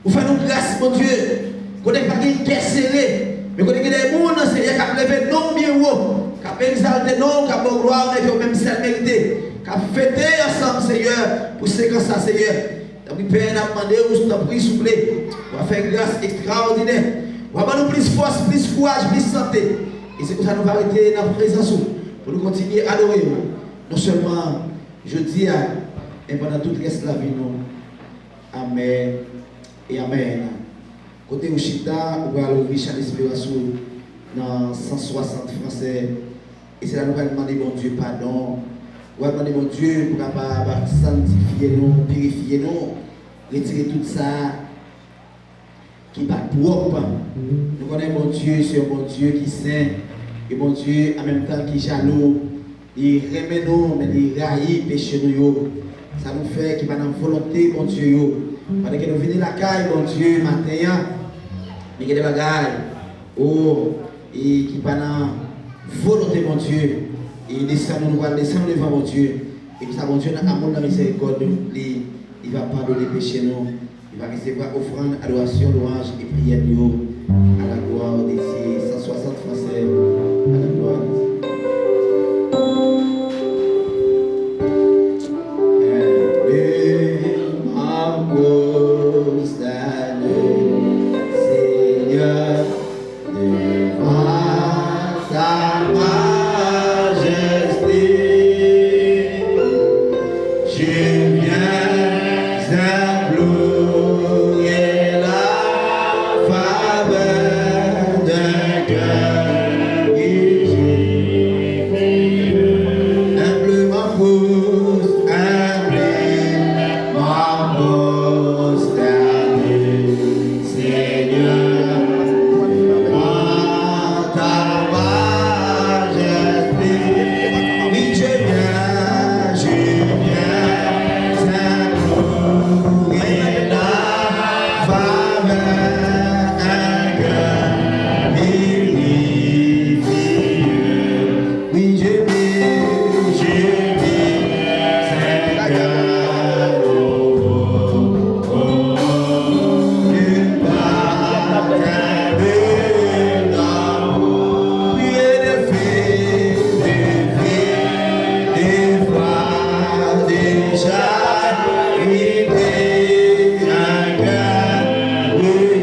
Vous faites nous grâce, mon Dieu. Vous n'avez pas de guerre serrée. Mais vous avez des gens, Seigneur, qui ont levé non bien haut, qui ont exalté non, qui ont gloire, qui ont même celle mérité, qui ont fêté ensemble, Seigneur, pour ce que ça, Seigneur. Donc, Père, nous demandons, vous t'en prie, s'il vous plaît, pour faire grâce extraordinaire. Pour avoir plus force, plus courage, plus santé. Et c'est pour ça que nous allons arrêter dans la présence pour nous continuer à adorer. Non seulement, je dis, et pendant toute reste la vie, nous. Amen et Amen. Côté Ouchita, on va ouvrir chaque inspiration dans 160 français. Et c'est là que nous allons demander, mon Dieu, pardon. On va demander, mon Dieu, pour capable sanctifier nous, purifier nous, retirer tout ça qui n'est pas propre. Nous connaissons, mon Dieu, c'est un bon Dieu qui est saint. Et mon Dieu, en même temps, qui est jaloux. Il remet nous, mais il raille péché nous. Ça nous fait qu'il va dans la volonté, mon Dieu. Pendant que nous venons la caille, mon Dieu, matin, mais il y a des bagailles. Oh, et qui va dans la volonté, mon Dieu. Et nous allons descendre devant mon Dieu. Et puis ça, mon Dieu, dans l'amour, dans la miséricorde, il va pardonner les péchés, nous. Il va recevoir offrande, adoration, louange et prière, à la gloire des 160 français, à la gloire des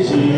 Jésus.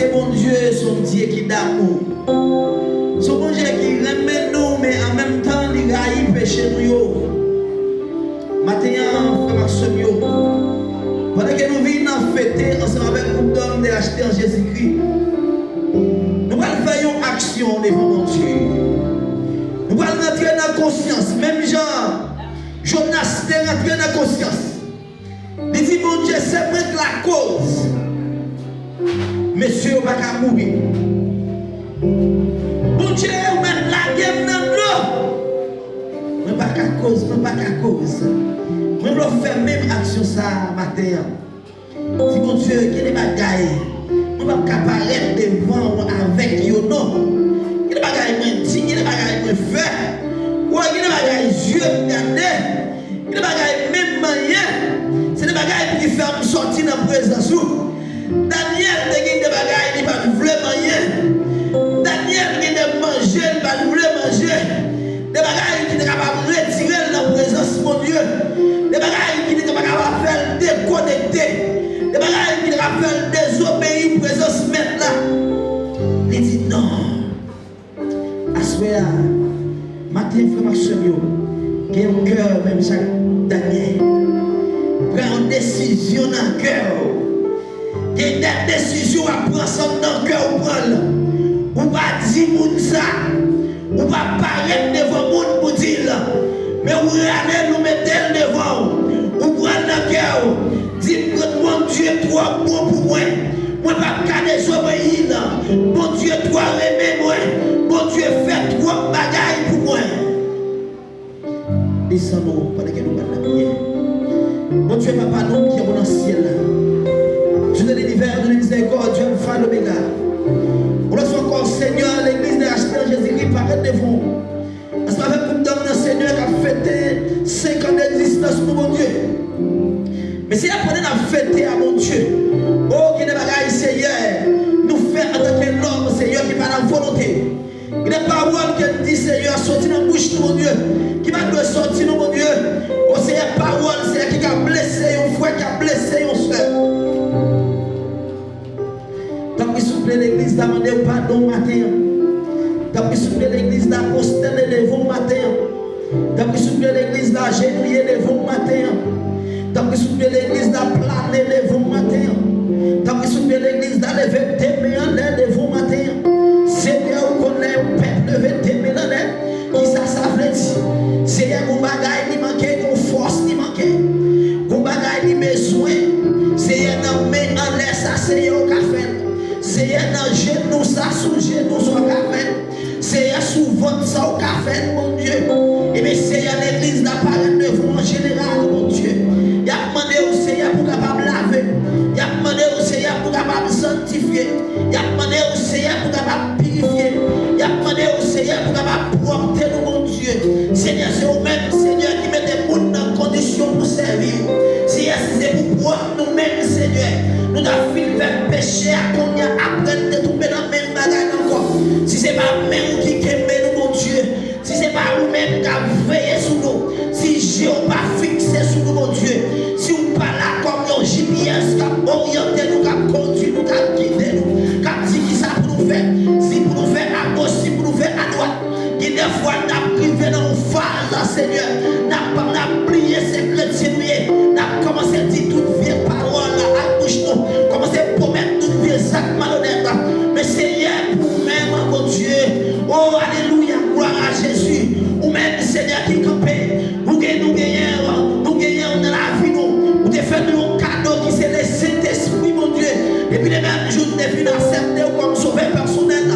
que mon Dieu, son Dieu qui d'amour. Son bon Dieu qui remet nous, mais en même temps, il raille péché nous. Maintenant, frère Maxime, pendant que nous venons fêter ensemble avec le groupe d'hommes de l'acheter en Jésus-Christ, nous allons faire une action devant mon Dieu. Nous allons rentrer dans la conscience. Même Jean, Jonas est rentré dans la conscience. Il dit, mon Dieu, c'est vrai que la cause. Monsieur, on va pas mourir. Mon Dieu, on met la guerre dans l'eau. Mais pas qu'à cause, mais pas qu'à cause. Mais on fait même action ça matin. Si mon Dieu, quel est bagaille? On va pas apparaître devant avec you non. Quel est bagaille moi dit, quel est bagaille moi fait? Ou quel est bagaille yeux regarder? Quel est bagaille même manière? C'est des bagailles qui font me sortir dans la présence. Daniel te gen des bagailles qui pas vouloir manger. Daniel gen de manger, il pas vouloir manger. Des bagailles qui est capable de retirer dans la présence mon Dieu. Des bagailles qui est capable de faire déconnecter. Des bagailles qui est capable de faire désobéir la présence maintenant. Il dit non. Assoya, matin frère Maxime, qui a un cœur même chaque Daniel. Prends une décision dans le cœur. Il y a des décisions à prendre dans le cœur. On va dire ça. On va paraître devant le monde pour dire. Mais on va nous mettre devant. On prend dans le cœur. Dis que mon Dieu est trop bon pour moi. Moi, je ne vais pas désobéir. Mon Dieu, toi, aimer moi. Mon Dieu, fait trop de bagailles pour moi. Descendons pendant que nous parlons de la prière. Mon Dieu, papa, nous qui sommes dans le ciel. Dieu de l'univers, de miséricorde, Dieu Alpha et l'Oméga. On reçoit encore, Seigneur, l'église de l'acheteur Jésus-Christ paraît devant. Parce qu'avec nous, dans le Seigneur qui a fêté 5 ans d'existence pour mon Dieu. Mais si après on a fêté à mon Dieu, oh, qui n'est pas Seigneur, nous fait en tant que l'homme, Seigneur, qui n'a pas la volonté. Il n'est pas parole qui dit, Seigneur, sorti dans la bouche de mon Dieu, qui va nous sortir de mon Dieu. Oh, Seigneur, parole, Seigneur, qui a blessé un frère, qui a blessé un soeur. Tant que souffle l'église d'amener pardon matin. Tant que souffle l'église d'apostelle devant matin. Tant que souffle l'église d'agenouiller devant matin. Tant que souffle l'église d'applaner devant matin. Tant que souffle l'église d'enlever tes mains devant matin. Seigneur, on connaît un peuple lever tes mains qui ça veut dire. Seigneur, mon bagaille qui manquait, mon force qui manquait. Mon bagaille qui besoin. Seigneur, non, mais en laisse ça, Seigneur, au café. Seigneur, non, genou ça, sous genou, sur le café. Seigneur, sous ventre ça, au café, mon Dieu. Et bien, Seigneur, l'église n'apparaît devant en général, mon Dieu. Il a demandé au Seigneur pour capable laver. Il a demandé au Seigneur pour capable sanctifier. Il a demandé au Seigneur pour capable purifier. Il a demandé au Seigneur pour capable porter nous, mon Dieu. Seigneur, c'est vous-même, Seigneur, qui met des gens dans condition pour servir. Seigneur, c'est pour pouvoir nous-mêmes, Seigneur. Nous avons fini vers péché à combien après de tomber dans la même bagaille encore. Si ce n'est pas même qui aime nous, mon Dieu. Si ce n'est pas vous-même qui avez veillé sur nous. Si Dieu n'a pas fixé sur nous, mon Dieu. Si vous pas là comme un GPS qui a orienté nous, qui a conduit nous, qui a guidé nous, qui a dit qui ça pour nous faire. Si pour nous faire à gauche, si pour nous faire à droite. Qui des fois n'a privé dans une phase, Seigneur. N'a prié ces chrétiens, n'a commencé à dire toutes vieilles paroles à bouche nous. Commencé à promettre toutes vieilles actes malhonnêtes. Mais Seigneur, vous-même, mon Dieu. Oh, alléluia, gloire à Jésus. Vous-même, Seigneur, qui campait. Nous gagnons dans la vie, nous. Vous avez fait un cadeau qui s'est le Saint-Esprit, mon Dieu. Depuis les mêmes jours, nous avons accepté comme sauveur personnel.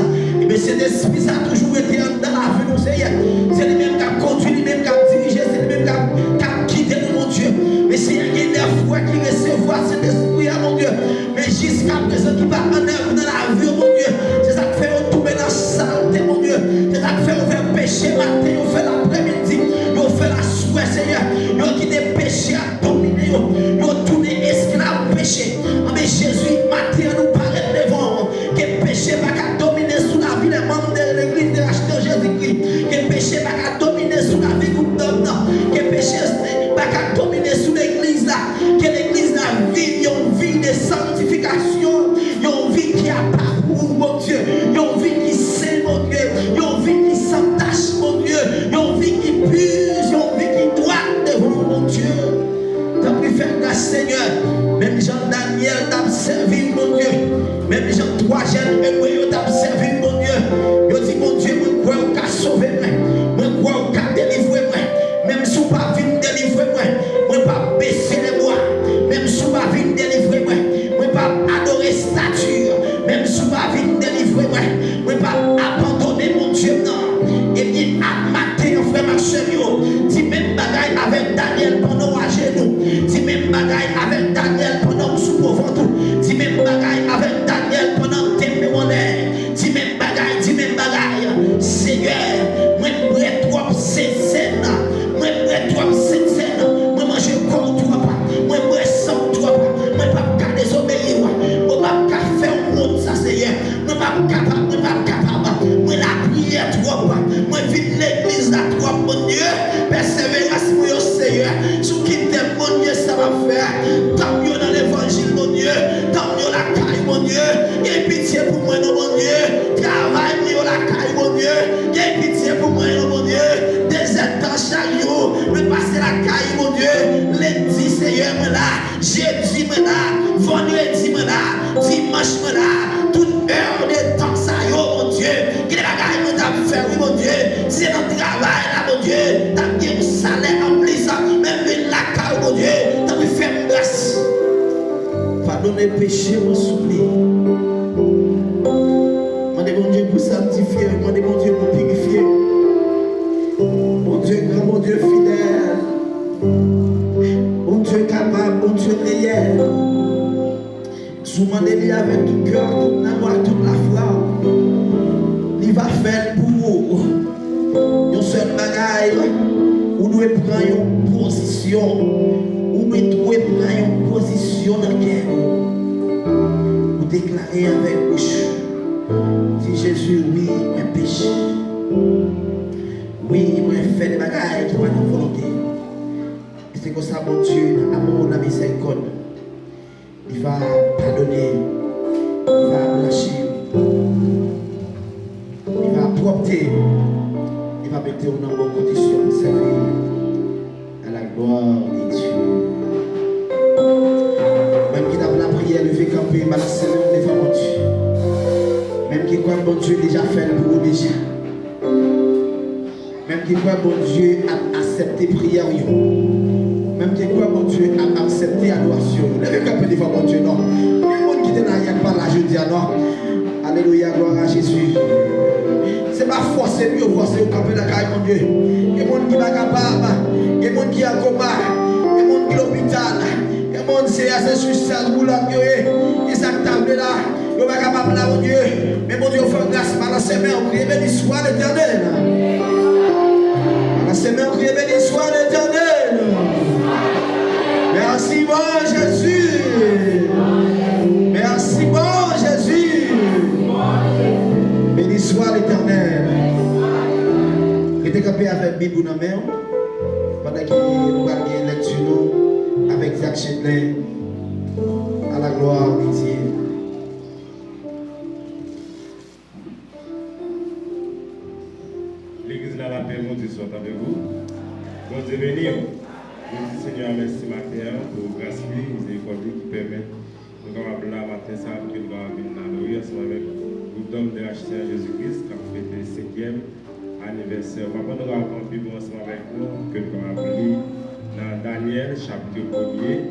Et bien, cet esprit, ça a toujours été dans la vie, nous, Seigneur. C'est lui même qui a conduit, lui même qui a dirigé, c'est lui même qui a guidé nous, mon Dieu. Mais Seigneur, il y a des fois qui recevoir cet esprit, mon Dieu. Mais jusqu'à présent, qui va en œuvre dans la vie, mon Dieu. C'est ça qui fait tomber dans la saleté, mon Dieu. C'est ça qui fait on fait péché matin, on fait l'après-midi, on fait la soirée, Seigneur. On qui des péchés à dominer, on tourne esclave péché. Mais Jésus, matin, nous paraît devant. Que péché va qu'à dominer sous la vie des membres de l'église de l'acheteur Jésus-Christ. Que péché va qu'à dominer sous la vie de l'homme. Que péché va qu'à dominer sous l'église là. Que l'église là vive une vie de sanctification, une vie qui a pas et moi, je t'ai servi, mon Dieu. Je dis, mon Dieu, moi, crois qu'à sauver moi. Moi, crois qu'à délivrer moi. Même si vous pas venir délivrer moi, moi, pas baisser les bras. Même si vous pas venir délivrer moi, moi, pas adorer statue. Même si vous pas venir délivrer moi, moi, pas abandonner mon Dieu, non. Et bien, à matin, frère, ma soeur, dis même bagaille avec Daniel pendant à genoux. Dis même bagaille avec Daniel pendant sous ventre. Dis même bagaille avec Daniel pendant tes monnaie. Dis même bagaille. Seigneur, moi, je trop cette scène. Moi, je trop cette scène. Moi, je corps trop pas. Moi, je sens trop pas. Moi, pas désobéir. Moi, pas faire un monde, ça, Seigneur. Moi, pas capable. Moi, la prière trop pas. Moi, vite l'église là trop, mon Dieu. Persévérance, mon Seigneur. Sous qui t'aime, mon Dieu, ça va faire. Tant mieux dans l'évangile, mon Dieu. Tant mieux la caille, mon Dieu. Aie pitié pour moi, non, mon Dieu. Travaille, mieux la caille, mon Dieu. Aie pitié pour moi, non, mon Dieu. Des temps chaque jour. Me passer la caille, mon Dieu. Lundi, Seigneur, me là. Jeudi, me là. Vendredi, me là. Dimanche, me là. Toute heure de temps, ça y est, mon Dieu. Quel bagaille nous t'a fait, oui, mon Dieu. C'est notre travail, là, mon Dieu. T'as bien un salaire en plus, même la caille, mon Dieu. T'as vu faire une grâce. Pardonnez le péché, mon souvenir. Demandez mon Dieu pour sanctifier. Demandez mon Dieu pour purifier. Mon Dieu grand, mon Dieu fidèle. Mon Dieu capable, mon Dieu réel. Vous demandez avec tout cœur, toute l'amour, toute la foi. Il va faire pour vous. Une seule bagaille. Vous devez prendre une position. Vous devez prendre une position dans laquelle vous déclarez avec bouche. Dis Jésus, oui, moi péché. Oui, moi fait des bagailles qui ne sont pas dans la volonté. Et c'est comme ça, mon Dieu, l'amour, la miséricorde. Il va pardonner, il va blanchir, il va propter, il va mettre en bonne condition de servir à la gloire de Dieu. Même qui a la prière, lever camper, balancer devant mon Dieu. Même qui croit que mon Dieu déjà fait pour vous déjà. Même qui croit que mon Dieu a accepté prière. Même qui croit mon Dieu a accepté l'adoration. Levez un peu devant mon Dieu, non. Il y a un monde qui est là, il n'y a pas là, je dis non. Alléluia, gloire à Jésus. C'est pas forcé, mieux forcé au camp de la caille, mon Dieu. Il y a un monde qui n'est pas capable. Il y a un monde qui est en coma. Il y a un monde qui est à l'hôpital. Il y a un monde qui est à ce suicide. Il y a des actables là. Il n'est pas capable là, mon Dieu. Mais mon Dieu, fait grâce par la semaine. On crie béni soit l'Éternel. Par la semaine, on crie béni soit l'Éternel. Merci bon Jésus. Merci bon Jésus. Béni soit l'Éternel. Restez campé avec Bible dans la main. Pendant que nous allons lecture avec Jacques Chedlin. À la gloire de Dieu. L'église dans la paix, mon Dieu, soit avec vous. Bon Dieu béni. Merci Seigneur, merci matin pour grâce et miséricorde qui permet de nous appeler la matin ça pour que nous venir dans le rue ensemble avec le groupe d'hommes de HCR Jésus-Christ qui a fêté le 5e anniversaire. Papa, nous allons vivre ensemble avec nous que nous allons appeler dans Daniel chapitre 1er,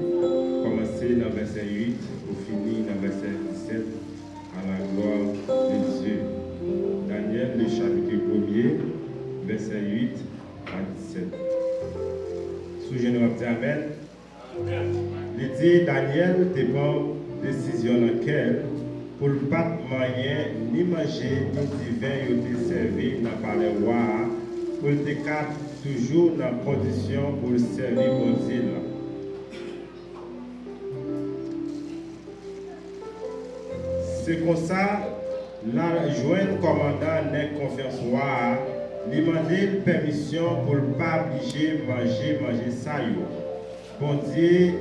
commencer dans verset 8 pour finir dans verset 17 à la gloire de Dieu. Daniel, le chapitre 1er, verset 8 à 17. Sous général Amen. Il dit Daniel dépend décision dans laquelle pour ne pas manger ni manger ni divin il était servi dans par les rois pour le décadre toujours dans condition pour le servir bon Dieu. C'est comme ça la joindre commandant n'est confiance roi. Demander permission pour ne pas obliger manger ça. Bon Dieu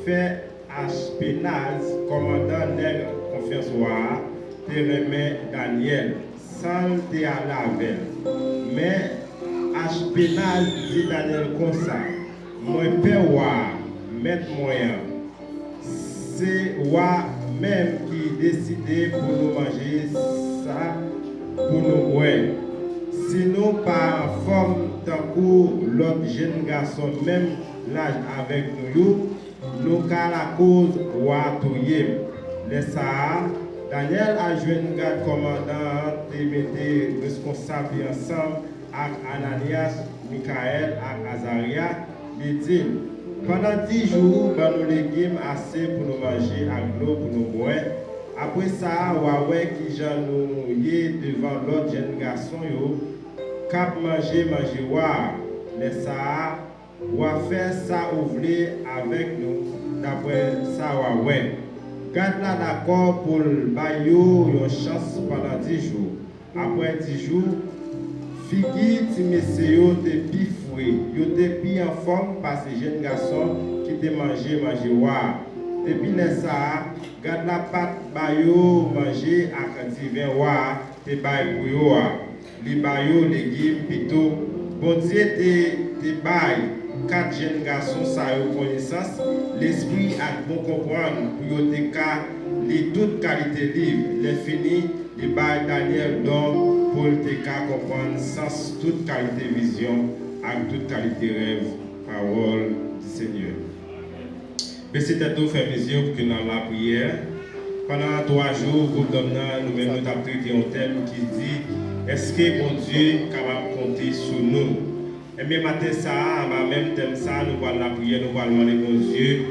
fait Ashpenaz, commandant n'est confiance roi, te remet Daniel, sans te à la veille. Mais Ashpenaz dit Daniel comme ça, mon père roi, maître moyen, c'est roi même qui décidé pour nous manger ça, pour nous boire. Sinon, par forme d'un coup, l'autre jeune garçon, même l'âge avec nous, nous car la cause wa touye. Les ça, Daniel a joué un garde commandant, te mette responsable ensemble avec Ananias, Michael et Azaria, il dit, pendant 10 jours, nous légumes assez pour nous manger, à l'eau pour nous boire. Après ça, ouais qui j'en nous y devant l'autre jeune garçon, cap manger, wa. Mais ça, wa faire ça ouvrir avec nous. D'après ça, ouais. Garde là d'accord pour le baillot, une chance pendant 10 jours. Après 10 jours, figi ti messieurs te pifoué, yo te pi en forme par ces jeunes garçons qui te mangé wa. Depuis ça, garde la pâte bayo manger à divin wa, te bay pour yo wa. Li bayo légumes pito. Bon Dieu te bay 4 jeunes garçons ça yo connaissance, l'esprit a bon comprendre pour yo te ka li toute qualité livre, les fini li bay Daniel donc pour te ka comprendre sans toute qualité vision avec toute qualité rêve, parole du Seigneur. Baissez tête ou fait mes yeux pour que nous la prière. Pendant 3 jours, groupe d'hommes, nous-mêmes nous avons traité un thème qui dit est-ce que bon Dieu est capable de compter sur nous? Et bien, matin, ça, même thème, ça, nous allons la prière, nous allons demander bon Dieu.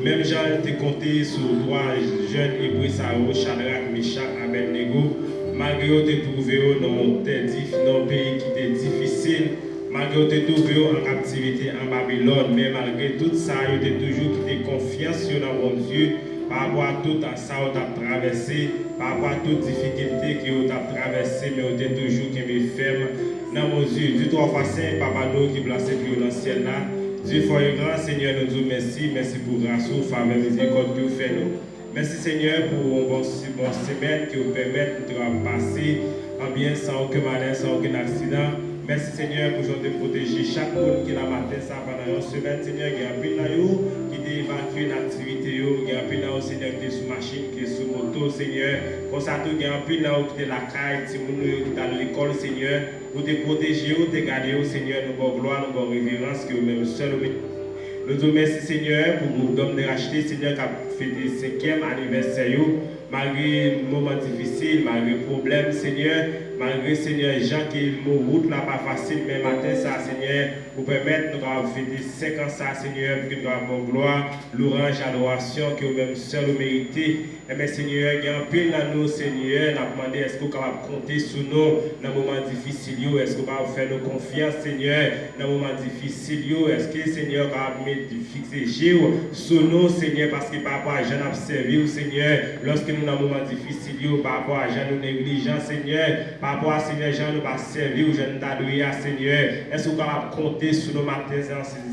Même Jean était compté sur 3 jeunes hébreux, Shadrach, Meshach, Abednego. Malgré que tu trouvé dans un pays qui était difficile, malgré que tu trouvé en captivité en Babylone, mais malgré tout ça, tu as toujours quitté confiance dans mon Dieu. Par rapport à tout ça que tu as traversé, par rapport à toute difficulté que tu as traversé, mais tu es toujours ferme dans mon Dieu. Dieu, toi, facile, Papa, nous qui placé dans le ciel là. Dieu, for grand Seigneur, nous disons merci, merci pour grâce, faveur, miséricorde que vous faites nous. Merci Seigneur pour une bonne semaine qui vous permet de passer en bien sans aucun malheur, sans aucun accident. Merci Seigneur pour te protéger chaque monde qui l'a matin ça pendant une semaine. Seigneur, il y a un peu qui t'a évacué l'activité, il y a un peu Seigneur qui est sous machine, qui est sous moto, Seigneur. Pour ça, il y a un peu qui est la caille, qui est dans l'école, Seigneur. Pour te protéger, pour te garder, Seigneur, nous avons gloire, nous avons révérence, que vous-même seul. Nous te remercions, Seigneur, pour vous donner de racheter, Seigneur, qui a fêté le 5e anniversaire, malgré les moments difficiles, malgré les problèmes, Seigneur, malgré, Seigneur, les gens qui nous route là pas facile, mais matin, ça, Seigneur, pour permettre de nous fêter 5 ans, ça, Seigneur, pour que nous avons gloire, louange, adoration, que vous-même seul vous méritez. Et bien, Seigneur, il y a un peu dans nous, Seigneur, nous avons demandé, est-ce que vous êtes capable de compter sur nous dans les moments difficiles, est-ce que vous pouvez faire nos confiance, Seigneur, dans les moments difficiles, est-ce que, Seigneur, vous pouvez fixer sur nous, Seigneur, parce que par rapport à Jean a servi, Seigneur, lorsque nous dans les moments difficiles, par rapport à Jean nous négligents, Seigneur, par rapport à Seigneur Jean nous pas servi ou Jean t'adoué à Seigneur, est-ce que vous pouvez compter sur nos matins,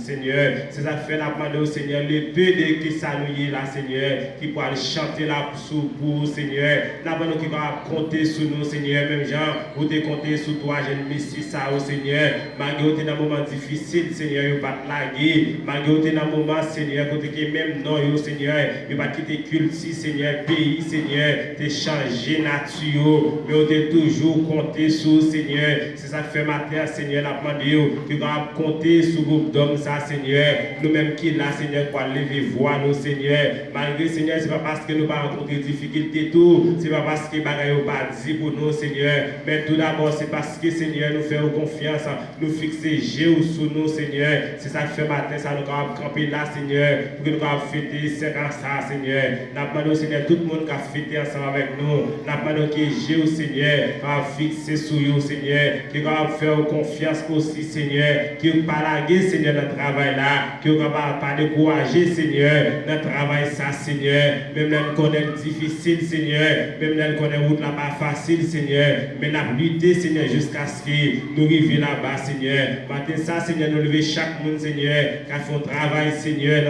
Seigneur, c'est ça que fait la demande au Seigneur, le peu de qui s'allouent là, Seigneur, qui pourra chanter là pour Seigneur, la demande qui va compter sur nous, Seigneur, même Jean, vous te compter sur toi, jeune Messie, ça au Seigneur, malgré que tu es dans un moment difficile, Seigneur, vous pas te laguer, malgré que tu es dans un moment, Seigneur, côté que même non, Seigneur, vous pas quitter culture, Seigneur, pays, Seigneur, tu changé nature, mais vous te toujours compter sur Seigneur, c'est ça que fait matin, Seigneur, la demande, tu vas compter sur le groupe d'hommes, ça, Seigneur, nous-mêmes qui là, Seigneur, pour lever voix, nous, Seigneur, malgré, Seigneur, c'est pas parce que nous pas rencontrer difficulté tout, c'est pas parce que bagaille pas dit pour nous, Seigneur, mais tout d'abord, c'est parce que, Seigneur, nous faisons confiance, nous fixer Jésus sous nous, Seigneur, c'est ça que fait matin, ça nous va camper là, Seigneur, pour que nous puissions fêter 5 ans, ça, Seigneur, nous demandons, Seigneur, tout le monde qui a fêté ensemble avec nous, nous demandons que Jésus, Seigneur, va fixer sur nous, Seigneur, qui va faire confiance aussi, Seigneur, qui va pas laguer, Seigneur, notre travail là, qui va pas décourager, Seigneur, notre travail ça, Seigneur, même là, nous connaissons difficile, Seigneur, même là, nous connaissons route là pas facile, Seigneur, mais nous avons lutté, Seigneur, jusqu'à ce que nous arrivions là-bas, Seigneur. Matin ça, Seigneur, nous lever chaque monde, Seigneur, qui a fait un travail, Seigneur,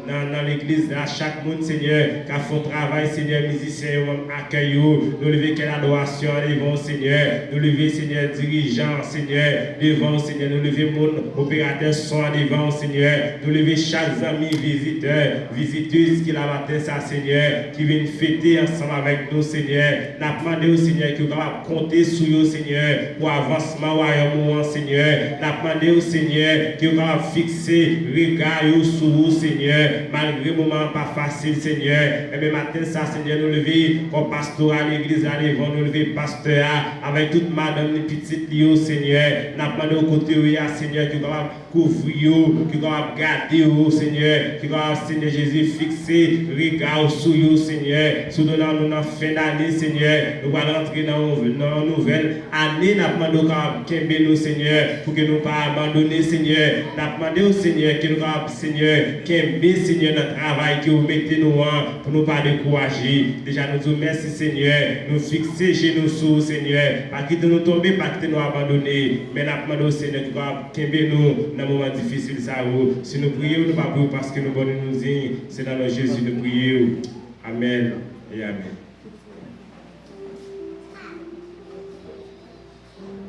dans l'église, là, chaque monde, Seigneur, qui a fait un travail, Seigneur, musicien, accueil, nous lever quelle adoration, allez, Seigneur. Seigneur. Nous lever, Seigneur, dirigeants, Seigneur, devant, Seigneur. Nous lever mon opérateur soin devant, Seigneur. Nous lever chaque ami visiteur, visiteuse qui la matin, ça, Seigneur, qui viennent fêter ensemble avec nous, Seigneur. Nous demandons au Seigneur qui va compter sur vous, Seigneur, pour avancement, royaume, Seigneur. Nous demandons au Seigneur qui va fixer regard sur vous, Seigneur, malgré le moment pas facile, Seigneur. Et même matin, ça, Seigneur, nous lever comme pasteur à l'église, à l'évent, nous lever pasteur avec toute madame, les petites lios, Seigneur. Nous demandons au côté, Seigneur, qui va couvrir, qui va garder, Seigneur, qui va, Seigneur Jésus, fixer regard sur vous, Seigneur. Sous nous, dans la fin d'année, Seigneur, nous allons rentrer dans une nouvelle année. Nous demandons qu'un nous, Seigneur, pour que nous ne pas abandonner, Seigneur. Nous demandons au Seigneur, que nous, Seigneur, qu'un Seigneur, notre travail, que vous mettez nous en, pour nous pas décourager. Déjà, nous disons merci, Seigneur. Nous fixer chez nous sous, Seigneur. Pas quitter nous tomber, pas quitter nous abandonner. Mais nous demandons au Seigneur, que nous, dans un moment difficile, ça, si nous prions, nous ne pas parce que nous bonnes nous c'est dans le Jésus de prier. Amen et Amen.